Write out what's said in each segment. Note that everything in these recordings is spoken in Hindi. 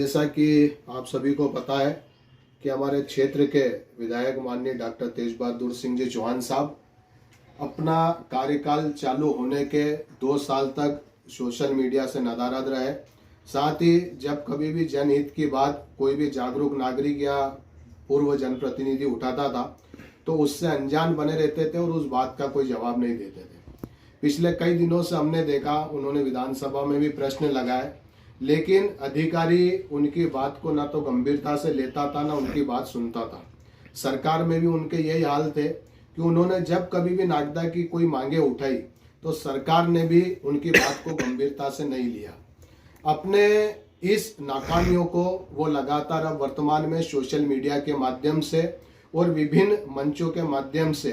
जैसा कि आप सभी को पता है कि हमारे क्षेत्र के विधायक माननीय डॉक्टर तेज बहादुर सिंह जी चौहान साहब अपना कार्यकाल चालू होने के 2 साल तक सोशल मीडिया से नदारद रहे। साथ ही जब कभी भी जनहित की बात कोई भी जागरूक नागरिक या पूर्व जनप्रतिनिधि उठाता था तो उससे अनजान बने रहते थे और उस बात का कोई जवाब नहीं देते थे। पिछले कई दिनों से हमने देखा उन्होंने विधानसभा में भी प्रश्न लगाए, लेकिन अधिकारी उनकी बात को ना तो गंभीरता से लेता था ना उनकी बात सुनता था। सरकार में भी उनके यही हाल थे कि उन्होंने जब कभी भी नागदा की कोई मांगे उठाई तो सरकार ने भी उनकी बात को गंभीरता से नहीं लिया। अपने इस नाकामियों को वो लगातार अब वर्तमान में सोशल मीडिया के माध्यम से और विभिन्न मंचों के माध्यम से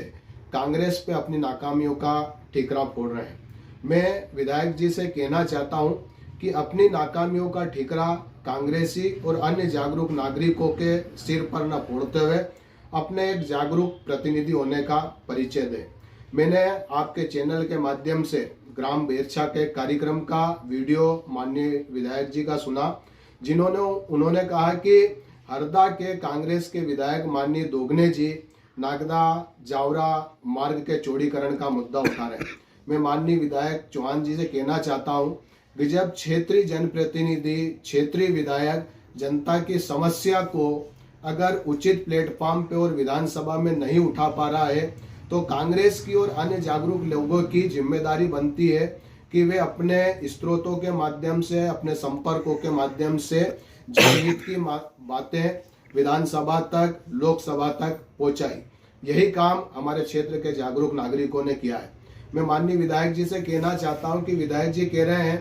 कांग्रेस पे अपनी नाकामियों का ठिकरा फोड़ रहे हैं। मैं विधायक जी से कहना चाहता हूं कि अपनी नाकामियों का ठिकरा कांग्रेसी और अन्य जागरूक नागरिकों के सिर पर न फोड़ते हुए अपने एक जागरूक प्रतिनिधि होने का परिचय दें। मैंने आपके चैनल के माध्यम से ग्राम बेरछा के कार्यक्रम का वीडियो माननीय विधायक जी का सुना, उन्होंने कहा कि हरदा के कांग्रेस के विधायक माननीय दोगने जी नागदा जावरा मार्ग के चौड़ीकरण का मुद्दा उठा रहे हैं। मैं माननीय विधायक चौहान जी से कहना चाहता हूं कि जब क्षेत्रीय जनप्रतिनिधि, क्षेत्रीय विधायक जनता की समस्या को अगर उचित प्लेटफॉर्म पे और विधानसभा में नहीं उठा पा रहा है तो कांग्रेस की और अन्य जागरूक लोगों की जिम्मेदारी बनती है कि वे अपने स्रोतों के माध्यम से, अपने संपर्कों के माध्यम से जनहित की बातें विधानसभा तक, लोकसभा तक पहुंचाई। यही काम हमारे क्षेत्र के जागरूक नागरिकों ने किया है। मैं माननीय विधायक जी से कहना चाहता हूं कि विधायक जी कह रहे हैं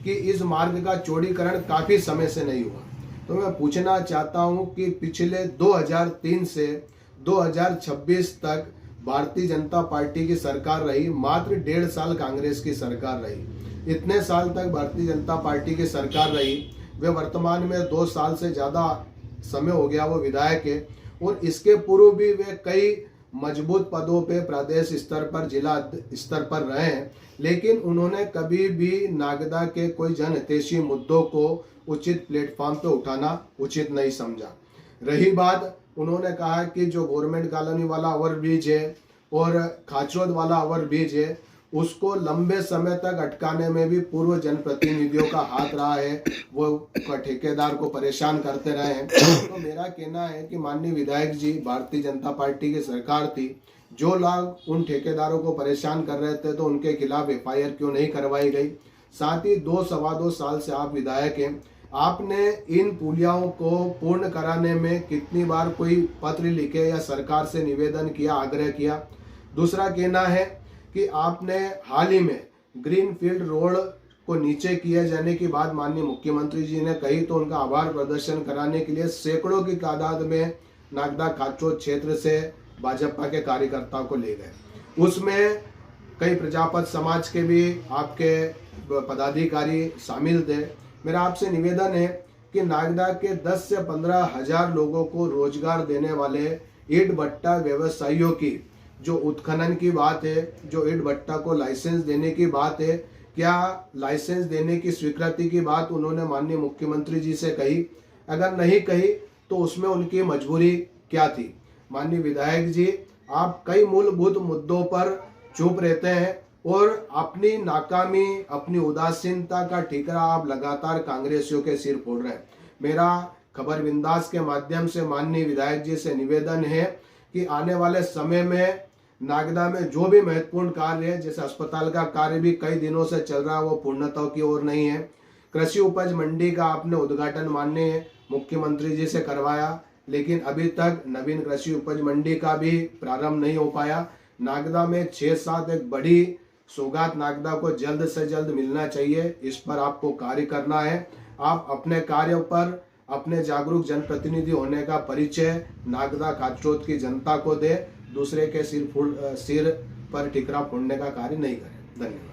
कि इस मार्ग का चौड़ीकरण काफी समय से नहीं हुआ, तो मैं पूछना चाहता हूं कि पिछले 2003 से 2026 तक भारतीय जनता पार्टी की सरकार रही, मात्र 1.5 साल कांग्रेस की सरकार रही। इतने साल तक भारतीय जनता पार्टी की सरकार रही, वे वर्तमान में 2 साल से ज्यादा समय हो गया वो विधायक है और इसके पूर्व भी वे कई मजबूत पदों पे प्रदेश स्तर पर, जिला स्तर पर रहे हैं, लेकिन उन्होंने कभी भी नागदा के कोई जनहितैषी मुद्दों को उचित प्लेटफॉर्म पे उठाना उचित नहीं समझा। रही बात, उन्होंने कहा कि जो गवर्नमेंट कॉलोनी वाला ओवरब्रिज है और खाचरोद वाला ओवरब्रिज है उसको लंबे समय तक अटकाने में भी पूर्व जनप्रतिनिधियों का हाथ रहा है, वो ठेकेदार को परेशान करते रहे हैं। तो मेरा कहना है कि माननीय विधायक जी, भारतीय जनता पार्टी की सरकार थी, जो लोग उन ठेकेदारों को परेशान कर रहे थे तो उनके खिलाफ FIR क्यों नहीं करवाई गई। साथ ही 2-2.25 साल से आप विधायक हैं, आपने इन पुलियाओं को पूर्ण कराने में कितनी बार कोई पत्र लिखे या सरकार से निवेदन किया, आग्रह किया। दूसरा कहना है कि आपने हाल ही में ग्रीन फील्ड रोड को नीचे किए जाने की बात माननीय मुख्यमंत्री जी ने कही तो उनका आभार प्रदर्शन कराने के लिए सैकड़ों की तादाद में नागदा खाचरोद क्षेत्र से भाजपा के कार्यकर्ताओं को ले गए। उसमें कई प्रजापत समाज के भी आपके पदाधिकारी शामिल थे। मेरा आपसे निवेदन है कि नागदा के 10 से 15 हजार लोगों को रोजगार देने वाले ईंट भट्टा व्यवसायियों की जो उत्खनन की बात है, जो ईंट भट्टा को लाइसेंस देने की बात है, क्या लाइसेंस देने की स्वीकृति की बात उन्होंने माननीय मुख्यमंत्री जी से कही? अगर नहीं कही तो उसमें उनकी मजबूरी क्या थी? माननीय विधायक जी, आप कई मूलभूत मुद्दों पर चुप रहते हैं और अपनी नाकामी, अपनी उदासीनता का ठिकरा आप लगातार कांग्रेसियों के सिर फोड़ रहे हैं। मेरा खबर विंदास के माध्यम से माननीय विधायक जी से निवेदन है कि आने वाले समय में नागदा में जो भी महत्वपूर्ण कार्य है, जैसे अस्पताल का कार्य भी कई दिनों से चल रहा है, वो पूर्णता की ओर नहीं है। कृषि उपज मंडी का आपने उद्घाटन माननीय मुख्यमंत्री जी से करवाया, लेकिन अभी तक नवीन कृषि उपज मंडी का भी प्रारंभ नहीं हो पाया। नागदा में 6-7 एक बड़ी सौगात नागदा को जल्द से जल्द मिलना चाहिए, इस पर आपको कार्य करना है। आप अपने कार्यों पर अपने जागरूक जनप्रतिनिधि होने का परिचय नागदा खाचरोद की जनता को दे, दूसरे के सिर पर ठिकरा फोड़ने का कार्य नहीं करें। धन्यवाद।